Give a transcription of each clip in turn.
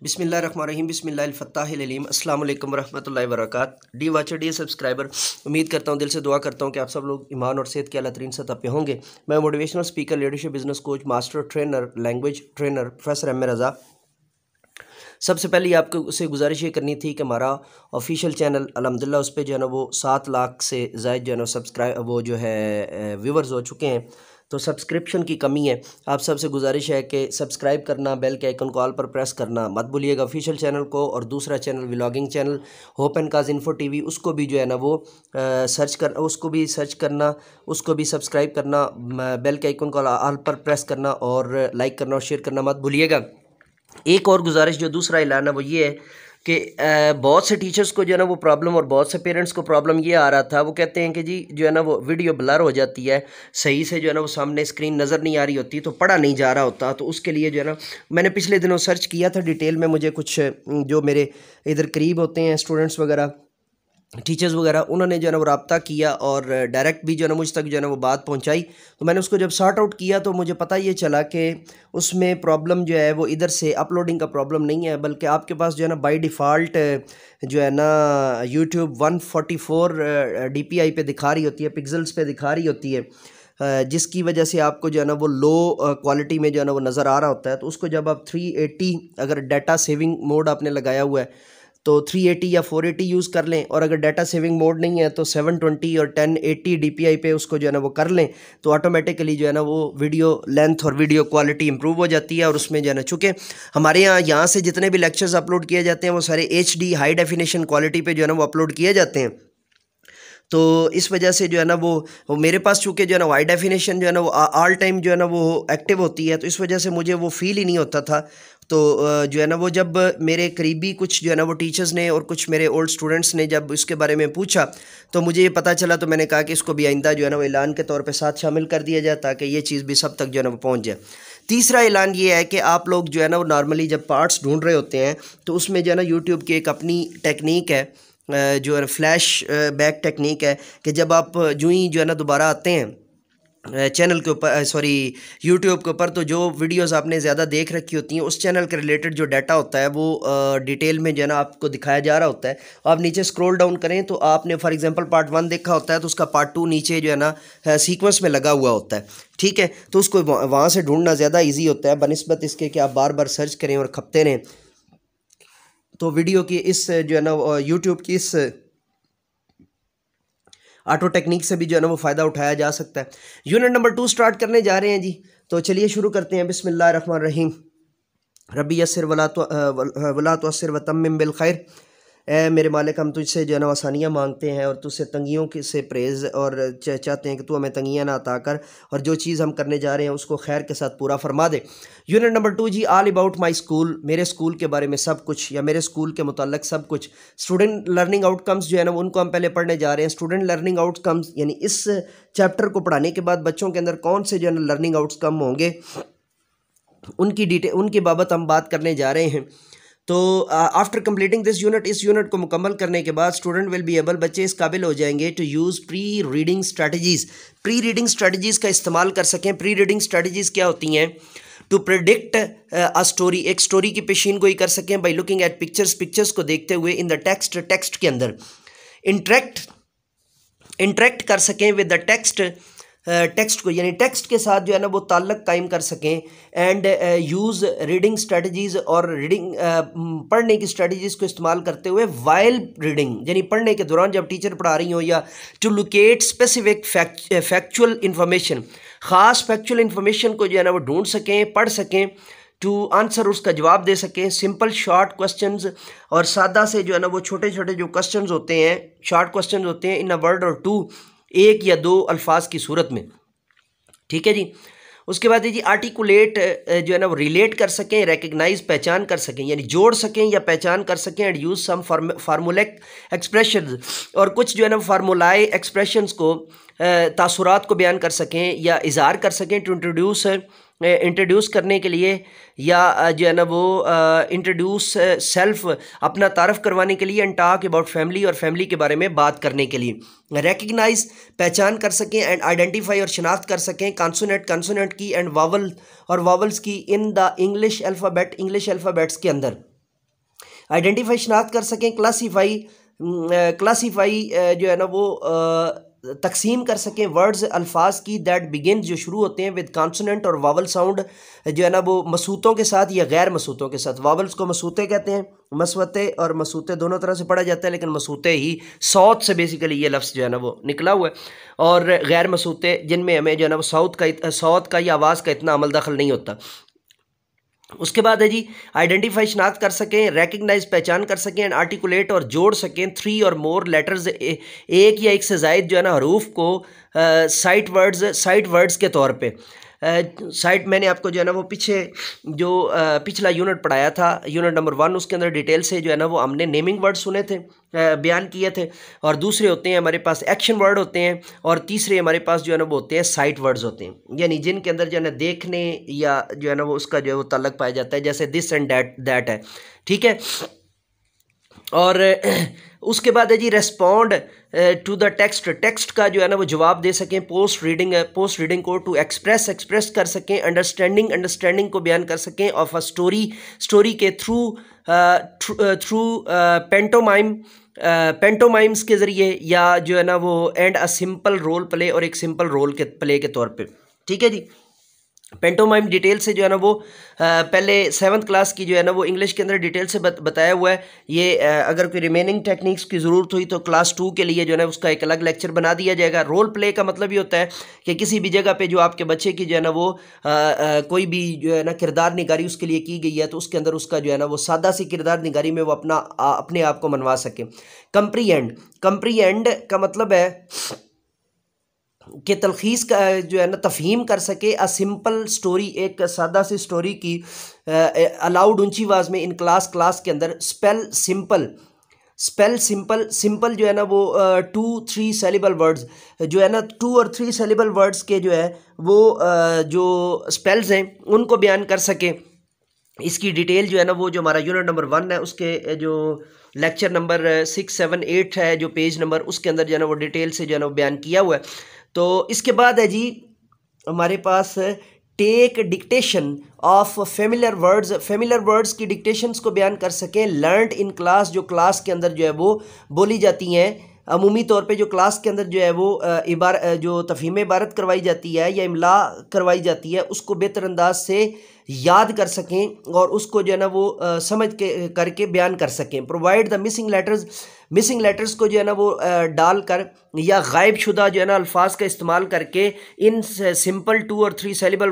बिस्मिल्लाहिर्रहमानिर्रहीम बिस्मिल्लाहिल-फ़त्ताहिल-अलीम अस्सलाम वालेकुम रहमतुल्लाहि व बरकातहू। डी वाचर डी सब्सक्राइबर, उम्मीद करता हूँ, दिल से दुआ करता हूँ कि आप सब लोग ईमान और सेहत की आला तरीन सतह पे होंगे। मैं motivational speaker, leadership, business coach, master trainer, language trainer professor M A Raza. सबसे पहले आपको उसे गुजारिश ये करनी थी कि हमारा ऑफिशियल चैनल अल्हम्दुलिल्लाह उस पर जो है ना वो 7 लाख से ज़ायद जो है ना सब्सक्राइब वो जो है व्यूवर्स हो चुके हैं। तो सब्सक्रिप्शन की कमी है। आप सबसे गुजारिश है कि सब्सक्राइब करना, बेल के आइकन को ऑल पर प्रेस करना मत भूलिएगा ऑफिशियल चैनल को। और दूसरा channel vlogging channel hope and cause info TV, उसको भी जो है ना वो उसको भी सर्च करना, उसको भी सब्सक्राइब करना, बेल के आइकन को ऑल पर प्रेस करना और लाइक करना और शेयर करना मत भूलिएगा। एक और गुजारिश, जो दूसरा ऐलान है वो ये है कि बहुत से टीचर्स को जो है ना वो प्रॉब्लम और बहुत से पेरेंट्स को प्रॉब्लम ये आ रहा था। वो कहते हैं कि जी जो है ना वो वीडियो ब्लर हो जाती है, सही से जो है ना वो सामने स्क्रीन नज़र नहीं आ रही होती, तो पढ़ा नहीं जा रहा होता। तो उसके लिए जो है ना मैंने पिछले दिनों सर्च किया था डिटेल में। मुझे कुछ जो मेरे इधर करीब होते हैं स्टूडेंट्स वगैरह, टीचर्स वगैरह, उन्होंने जो है ना वो रब्ता किया और डायरेक्ट भी जो है ना मुझ तक जो है ना वो बात पहुंचाई। तो मैंने उसको जब सॉर्ट आउट किया तो मुझे पता ये चला कि उसमें प्रॉब्लम जो है वो इधर से अपलोडिंग का प्रॉब्लम नहीं है, बल्कि आपके पास जो है ना बाय डिफ़ॉल्ट जो है ना यूट्यूब 144 DPI पे दिखा रही होती है, पिक्सल्स पे दिखा रही होती है, जिसकी वजह से आपको जो है ना वो लो क्वालिटी में जो है ना वो नज़र आ रहा होता है। तो उसको जब आप 380 अगर डाटा सेविंग मोड आपने लगाया हुआ है तो 380 या 480 यूज़ कर लें, और अगर डाटा सेविंग मोड नहीं है तो 720 और 1080 DPI पे उसको जो है ना वो कर लें, तो ऑटोमेटिकली जो है ना वो वीडियो लेंथ और वीडियो क्वालिटी इंप्रूव हो जाती है। और उसमें जो है ना चूँकि हमारे यहाँ से जितने भी लेक्चर्स अपलोड किए जाते हैं वो सारे HD हाई डेफिनेशन क्वालिटी पे जो है ना वो अपलोड किए जाते हैं। तो इस वजह से जो है ना वो मेरे पास चूँकि जो है ना हाई डेफिनेशन जो है ना वो ऑल टाइम जो है ना वो एक्टिव होती है, तो इस वजह से मुझे वो फील ही नहीं होता था। तो जो है ना वो जब मेरे करीबी कुछ जो है ना वो टीचर्स ने और कुछ मेरे ओल्ड स्टूडेंट्स ने जब इसके बारे में पूछा तो मुझे ये पता चला। तो मैंने कहा कि इसको भी आइंदा जो है ना वो ऐलान के तौर पे साथ शामिल कर दिया जाए, ताकि ये चीज़ भी सब तक जो है ना वो पहुँच जाए। तीसरा ऐलान ये है कि आप लोग जो है ना वो नॉर्मली जब पार्ट्स ढूंढ रहे होते हैं तो उसमें जो है ना यूट्यूब की एक अपनी टेक्निक है, जो है फ्लैश बैक टेक्निक है, कि जब आप जो ही जो है ना दोबारा आते हैं चैनल के ऊपर, सॉरी यूट्यूब के ऊपर, तो जो वीडियोस आपने ज़्यादा देख रखी होती हैं उस चैनल के रिलेटेड जो डाटा होता है वो डिटेल में जो है ना आपको दिखाया जा रहा होता है। आप नीचे स्क्रॉल डाउन करें तो आपने फॉर एग्जांपल पार्ट 1 देखा होता है तो उसका पार्ट 2 नीचे जो है ना सीक्वेंस में लगा हुआ होता है, ठीक है। तो उसको वहाँ से ढूंढना ज़्यादा ईजी होता है बनिस्बत इसके कि आप बार बार सर्च करें और खपते रहें। तो वीडियो की इस जो है ना यूट्यूब की इस ऑटो टेक्निक से भी जो है ना वो फ़ायदा उठाया जा सकता है। यूनिट नंबर 2 स्टार्ट करने जा रहे हैं जी, तो चलिए शुरू करते हैं। बिस्मिल्लाहिर्रहमानिर्रहीम। रब्बी यस्सिर वला तुअस्सिर वतम्मिम बिल खैर। ए मेरे मालिक, हम तुझसे जो है ना आसानियाँ मांगते हैं और तुझसे तंगियों के से परहेज़, और चाहते हैं कि तू हमें तंगियाँ ना अता कर, और जो चीज़ हम करने जा रहे हैं उसको खैर के साथ पूरा फरमा दे। यूनिट नंबर 2 जी, ऑल अबाउट माई स्कूल, मेरे स्कूल के बारे में सब कुछ, या मेरे स्कूल के मुताल्लिक सब कुछ। स्टूडेंट लर्निंग आउटकम्स जो है ना उनको हम पहले पढ़ने जा रहे हैं। स्टूडेंट लर्निंग आउटकम्स यानी इस चैप्टर को पढ़ाने के बाद बच्चों के अंदर कौन से जो है ना लर्निंग आउटकम होंगे, उनकी बाबत हम बात करने जा रहे हैं। तो आफ्टर कंप्लीटिंग दिस यूनिट, इस यूनिट को मुकम्मल करने के बाद स्टूडेंट विल बी एबल, बच्चे इस काबिल हो जाएंगे to use pre reading strategies, pre reading strategies का इस्तेमाल कर सकें। प्री रीडिंग स्ट्रेटजीज़ क्या होती हैं? टू प्रेडिक्ट अ स्टोरी, एक स्टोरी की पेशीन गोई कर सकें by looking at pictures, pictures को देखते हुए, इन द टेक्स्ट, टेक्स्ट के अंदर इंटरेक्ट कर सकें विद द टेक्स्ट, टेक्स्ट को यानी टेक्स्ट के साथ जो है ना वो ताल्लुक़ कायम कर सकें। एंड यूज़ रीडिंग स्ट्रेटजीज़, और रीडिंग पढ़ने की स्ट्रेटजीज़ को इस्तेमाल करते हुए वाइल रीडिंग यानी पढ़ने के दौरान जब टीचर पढ़ा रही हो, या to locate specific factual information, ख़ास फैक्चुअल इंफॉर्मेशन को जो है ना वो ढूंढ सकें, पढ़ सकें, टू आंसर उसका जवाब दे सकें। सिंपल शॉर्ट क्वेश्चंस, और सादा से जो है ना वो छोटे छोटे जो क्वेश्चंस होते हैं, शॉर्ट क्वेश्चंस होते हैं, इन अ वर्ड और टू, एक या दो अल्फाज की सूरत में, ठीक है जी। उसके बाद जी आर्टिकुलेट जो है ना वो रिलेट कर सकें, रिकग्नाइज पहचान कर सकें यानी जोड़ सकें या पहचान कर सकें। एंड यूज़ सम फार्मूलिक एक्सप्रेशन, और कुछ जो है ना फार्मूलाई एक्सप्रेशंस को, तासुरात को बयान कर सकें या इज़हार कर सकें। टू इंट्रोड्यूस करने के लिए, या जो है ना वो इंट्रोड्यूस सेल्फ, अपना तारफ़ करवाने के लिए। एंड टॉक अबाउट फैमिली, और फैमिली के बारे में बात करने के लिए। रिकग्नाइज पहचान कर सकें, एंड आइडेंटिफाई और शनाख्त कर सकें कंसोनेंट की, एंड वावल और वावल्स की, in the English alphabet, English alphabets के अंदर। आइडेंटिफाई शनाख्त कर सकें, क्लासीफाई जो है ना वो तकसीम कर सकें वर्ड्स अल्फाज की दैट बिगिन जो शुरू होते हैं विद कॉन्सोनेंट और वावल साउंड जो है ना वो मसूतों के साथ या गैर मसूतों के साथ। वावल्स को मसूते कहते हैं, मसवते और मसूते दोनों तरह से पढ़ा जाता है, लेकिन मसूते ही सौत से बेसिकली ये लफ्ज़ जो है ना वो निकला हुआ है, और गैर मसूते जिनमें हमें जो है ना वो सौत का या आवाज़ का इतना अमल दखल नहीं होता। उसके बाद है जी आइडेंटिफाई शनाख्त कर सकें, रिकग्नाइज पहचान कर सकें एंड आर्टिकुलेट और जोड़ सकें 3 और मोर लेटर्स एक या एक से ज़ायद जो है ना हरूफ को साइट वर्ड्स के तौर पे। साइट मैंने आपको जो है ना वो पीछे जो पिछला यूनिट पढ़ाया था, यूनिट नंबर 1, उसके अंदर डिटेल से जो है ना वो हमने नेमिंग वर्ड सुने थे, बयान किए थे, और दूसरे होते हैं हमारे पास एक्शन वर्ड होते हैं, और तीसरे हमारे पास जो है ना वो होते हैं साइट वर्ड्स होते हैं, यानी जिनके अंदर जो है ना देखने या जो है ना वो उसका जो है वो ताल्लुक पाया जाता है, जैसे दिस एंड दैट है, ठीक है। और उसके बाद है जी रेस्पॉन्ड टू द टेक्स्ट का जो है ना वो जवाब दे सकें, पोस्ट रीडिंग को टू एक्सप्रेस कर सकें, अंडरस्टैंडिंग को बयान कर सकें ऑफ अ स्टोरी के थ्रू पेंटोमाइम्स के ज़रिए, या जो है ना वो and a simple role play और एक सिंपल रोल के प्ले के तौर पे, ठीक है जी। पेंटोमाइम डिटेल से जो है ना वो पहले 7th क्लास की जो है ना वो इंग्लिश के अंदर डिटेल से बताया हुआ है। ये अगर कोई रिमेनिंग टेक्निक्स की ज़रूरत हुई तो क्लास 2 के लिए जो है ना उसका एक अलग लेक्चर बना दिया जाएगा। रोल प्ले का मतलब ये होता है कि किसी भी जगह पे जो आपके बच्चे की जो है ना वो कोई भी जो है ना किरदार निगारी उसके लिए की गई है, तो उसके अंदर उसका जो है ना वो सादा सी किरदार निगारी में वो अपने आप को मनवा सके। कंप्रीहेंड का मतलब है कि तलखीस का जो है ना तफहीम कर सके, अ सिंपल स्टोरी, एक सादा सी स्टोरी की अलाउड ऊंची आवाज़ में इन क्लास के अंदर। सिंपल जो है ना वो 2-3 सेलिबल वर्ड्स जो है ना 2 और 3 सेलिबल वर्ड्स के जो है वो जो स्पेल्स हैं उनको बयान कर सके। इसकी डिटेल जो है ना वो जो हमारा यूनिट नंबर 1 है उसके जो लेक्चर नंबर 6, 7, 8 है, जो पेज नंबर, उसके अंदर जो है ना वो डिटेल से जो है ना बयान किया हुआ है। तो इसके बाद है जी हमारे पास take dictation of familiar words की डिक्टेशंस को बयान कर सकें। लर्नड इन क्लास, जो क्लास के अंदर जो है वो बोली जाती हैं, अमूमी तौर पे जो क्लास के अंदर जो है वो जो तफहीम इबारत करवाई जाती है या इमला करवाई जाती है, उसको बेहतर अंदाज से याद कर सकें और उसको जो है ना वो समझ के करके बयान कर सकें। प्रोवाइड द मिसिंग लेटर्स को जो है ना वो डालकर या गायब शुदा जो है ना अल्फाज का इस्तेमाल करके इन सिंपल 2 और 3 सेलिबल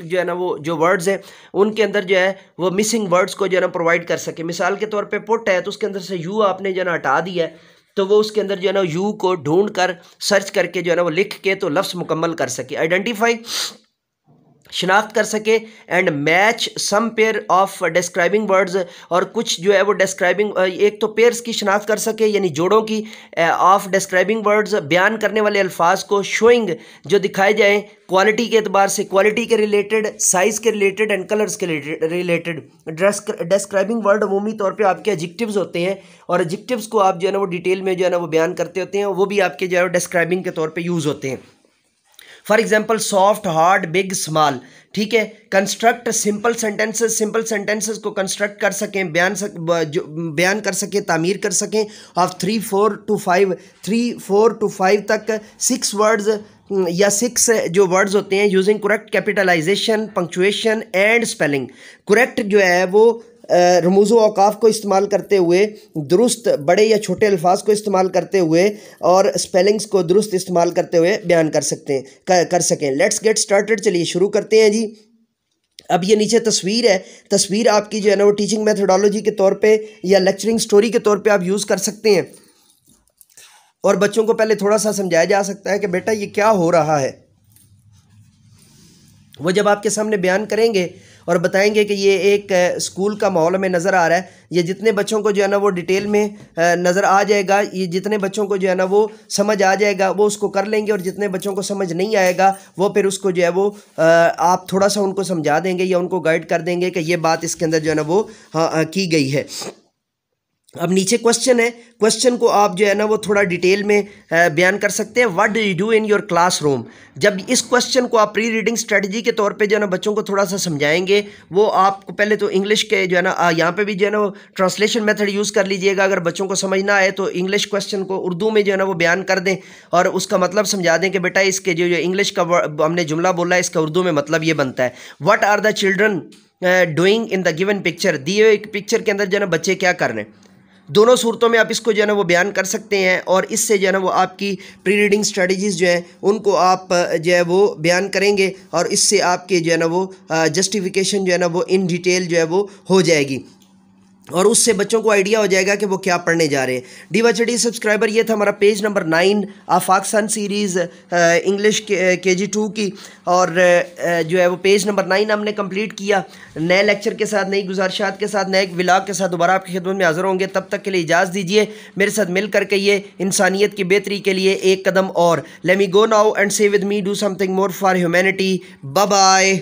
जो है ना वो जो वर्ड्स हैं उनके अंदर जो है वो मिसिंग वर्ड्स को जो है ना प्रोवाइड कर सके। मिसाल के तौर पे पुट है तो उसके अंदर से यू आपने जो है ना हटा दिया है, तो वो उसके अंदर जो है ना यू को ढूंढ कर सर्च करके जो है ना वो लिख के तो लफ्ज़ मुकम्मल कर सके। आइडेंटिफाई शनाख्त कर सके and match some pair of describing words, और कुछ जो है वो डिस्क्राइबिंग एक तो पेयर्स की शनाख्त कर सके यानी जोड़ों की, ऑफ डिस्क्राइबिंग वर्ड्स बयान करने वाले अल्फाज को, शोइंग जो दिखाए जाएँ क्वालिटी के एतबार से, क्वालिटी के रिलेटेड, साइज़ के रिलेटेड एंड कलर्स के रिलेटेड। डिस्क्राइबिंग वर्ड अमूमी तौर पे आपके एडजेक्टिव्स होते हैं और एडजेक्टिव्स को आप जो है ना वो डिटेल में जो है ना वो बयान करते होते हैं, वो भी आपके जो है डिस्क्राइबिंग के तौर पे यूज़ होते हैं। For example soft, hard, big, small, ठीक है। कंस्ट्रक्ट सिंपल सेंटेंसेस को कंस्ट्रक्ट कर सकें, बयान कर सकें, तामीर कर सकें ऑफ 3, 4 to 5 तक 6 वर्ड्स या 6 जो वर्ड्स होते हैं using correct capitalisation, punctuation and spelling. Correct जो है वो रमूज़ औकाफ को इस्तेमाल करते हुए, दुरुस्त बड़े या छोटे अल्फाज को इस्तेमाल करते हुए और स्पेलिंग्स को दुरुस्त इस्तेमाल करते हुए बयान कर सकें। लेट्स गेट स्टार्टेड, चलिए शुरू करते हैं जी। अब ये नीचे तस्वीर है, तस्वीर आपकी जो है ना वो टीचिंग मेथोडोलॉजी के तौर पे या लेक्चरिंग स्टोरी के तौर पे आप यूज़ कर सकते हैं, और बच्चों को पहले थोड़ा सा समझाया जा सकता है कि बेटा ये क्या हो रहा है। वो जब आपके सामने बयान करेंगे और बताएंगे कि ये एक स्कूल का माहौल हमें नज़र आ रहा है, ये जितने बच्चों को जो है ना वो डिटेल में नज़र आ जाएगा, ये जितने बच्चों को जो है ना वो समझ आ जाएगा वो उसको कर लेंगे, और जितने बच्चों को समझ नहीं आएगा वो फिर उसको जो है वो आप थोड़ा सा उनको समझा देंगे या उनको गाइड कर देंगे कि ये बात इसके अंदर जो है ना वो की गई है। अब नीचे क्वेश्चन है, क्वेश्चन को आप जो है ना वो थोड़ा डिटेल में बयान कर सकते हैं। What do you do in your classroom. जब इस क्वेश्चन को आप प्री रीडिंग स्ट्रेटजी के तौर पे जो है ना बच्चों को थोड़ा सा समझाएंगे, वो आपको पहले तो इंग्लिश के जो है ना यहाँ पे भी जो है ना वो ट्रांसलेशन मेथड यूज़ कर लीजिएगा। अगर बच्चों को समझ ना आए तो इंग्लिश क्वेश्चन को उर्दू में जो है ना वो बयान कर दें और उसका मतलब समझा दें कि बेटा इसके जो इंग्लिश का हमने जुमला बोला है इसका उर्दू में मतलब ये बनता है। What are the children doing in the given picture. दिए हुए पिक्चर के अंदर जो है ना बच्चे क्या कर रहे हैं। दोनों सूरतों में आप इसको जो है ना वो बयान कर सकते हैं और इससे जो है ना वो आपकी प्री रीडिंग स्ट्रेटजीज़ जो हैं उनको आप जो है वो बयान करेंगे और इससे आपके जो है ना वो जस्टिफिकेशन जो है ना वो इन डिटेल जो है वो हो जाएगी और उससे बच्चों को आइडिया हो जाएगा कि वो क्या पढ़ने जा रहे हैं। DYHD सब्सक्राइबर, ये था हमारा पेज नंबर 9 आफाक सन सीरीज़ इंग्लिश KG2 की और जो है वो पेज नंबर 9 हमने कंप्लीट किया। नए लेक्चर के साथ, नई गुजारिशात के साथ, नए व्लॉग के साथ दोबारा आपकी खिदमत में हाज़िर होंगे। तब तक के लिए इजाज़त दीजिए। मेरे साथ मिल करके ये इंसानियत की बेहतरी के लिए एक कदम और। Let me go now and say with me do something more for humanity. Bye bye.